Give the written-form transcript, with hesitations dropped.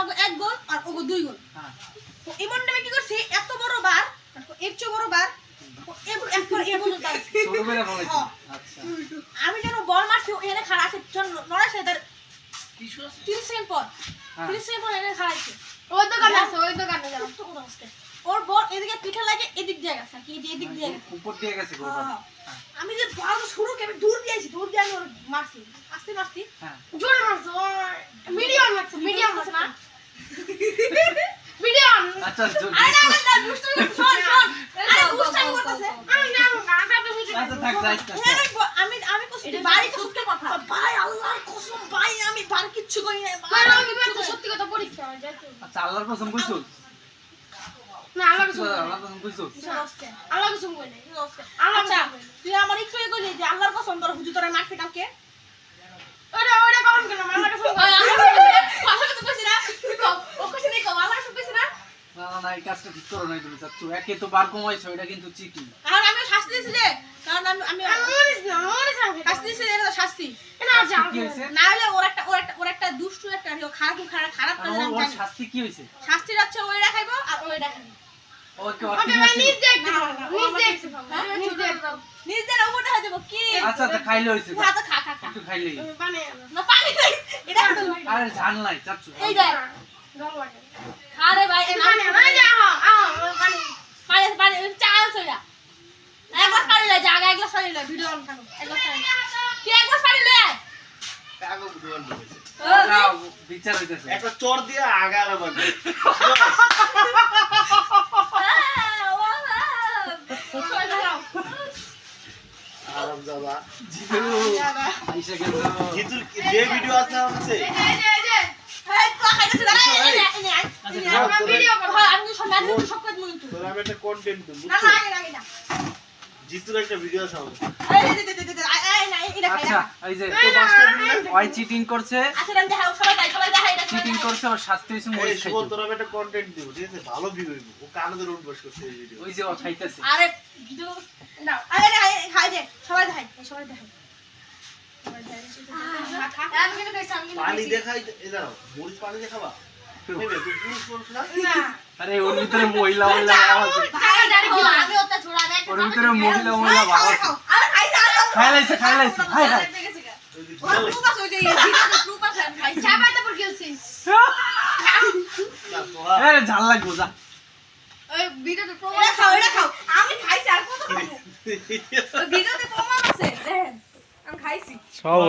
আমাকে 1 গোল আর ওগো 2 গোল। হ্যাঁ তো এমন টাইমে কি করছে এত বড় বার এর চেয়ে বড় বার একবার এ বলতে ছোট করে বলেছে। আচ্ছা আমি যেন বল মারছি এখানে খাড়া আছে নড়াই সে তার 30 সেকেন্ড পর 30 সেকেন্ড পর এখানে খাড়া আছে ওই দোকানে যাও তো কোন অবস্থা ওর বল এদিকে পিঠে লাগে এদিক দিয়ে গেছে কি এদিক দিয়ে গেছে উপর দিয়ে গেছে গোল আমি যে বল শুরু করে দূর দিয়েছি দূর দিয়ে আমি ওর মারছি আস্তে আস্তে হ্যাঁ জোরে মারছো মিডিয়াম মারছে না মিডিয়াম আচ্ছা আরে দুষ্টু শোন আরে দুষ্টামি করতেছে আমি না আচ্ছা থাক যাইস আমি কষ্ট বাড়ি তো সত্যি কথা ভাই আল্লাহর কসম ভাই আমি বার কিচ্ছু করি না ভাই আমি তো সত্যি কথা পরীক্ষা আচ্ছা আল্লাহর কসম কইছো না আল্লাহর কসম কইছো আল্লাহর কসম কই নাই আচ্ছা তুই আমার একটু কইলি যে আল্লাহর কসম তোর হুজুর তোরে মারছে কালকে ওরে কখন কেন আল্লাহর কসম আল্লাহর কসম কইছিস না ও কইছিস না আল্লাহর কসম কইছিস না না এই কাজটা ঠিক করো নাই তুমি চাচ্ছো একে তো বার কমাইছো এটা কিন্তু চিটিং আর আমি শাস্তি দিছি রে কারণ আমি শাস্তি দিছি এটা তো শাস্তি না হলে ওর একটা দুষ্টু একটা খারাপ কাজ আমি জানি শাস্তি কি হইছে শাস্তি যাচ্ছে ওই রাখাইবো আর ওই রাখাইবো ওকে নিজ দেখ উপর দেখা দেব কি আচ্ছা আচ্ছা খাইলে হইছে না তো খা একটু খাইলেই পানি না পানি নাই এটা আরে জান নাই চাচ্ছো এই দেখ জল লাগে আরে ভাই পানি যা পানি চাল সইরা এক গ্লাস পানি লয় জায়গা এক গ্লাস পানি লয় ভিডিও অন থাকো এক গ্লাস পানি কি এক গ্লাস পানি লয় কাগো ভিডিও অন হইছে যাও বিচার হইতেছে একটা চোর দিয়া আগারা বাজে আরাম দাদা জিতু আইসা গেল জিতু যে ভিডিও আছে আমার কাছে এই তো খাইতেছ দাঁড়া এই আমরা ভিডিও করব আমি সব সব কাজ মনে তোর আমি একটা কন্টেন্ট দেব না না জিতুর একটা ভিডিও আছে আচ্ছা এই যে তো দশটা দিলে ওই চিটিং করছে আচ্ছা দেখাও সবাই দেখাই এটা চিটিং করছে ওর শাস্তি হইছে মরে খাইছে এই তোর আমি একটা কন্টেন্ট দেব ঠিক আছে ভালো ভিউ হইব ও কানে ধরে উঠবস করছে এই ভিডিও ওই যে ও খাইতেছে আরে ভিডিও নাও আরে খাই দে সবাই দেখাই আমি কেন কইছি পানি দেখাই এই দাও মরিচ পানি দেখাবা নেবে তুই পুরুষ মানুষ না আরে ওর ভিতরে মহিলা আওয়াজ আমি ওটা ছোড়া দেখ ওর ভিতরে মহিলা আওয়াজ খাইলাইছে হাই হাই প্রুফ আছে ওই যে ভিডিওতে প্রুফ আছে খাই চাপাতে পড় গেলছিস আরে ঝাল লাগবো যা ওই ভিডিওতে প্রমাণ এটা খাও আমি খাইছি আর কত খাবো ওই ভিডিওতে প্রমাণ আছে দেখেন আমি খাইছি সব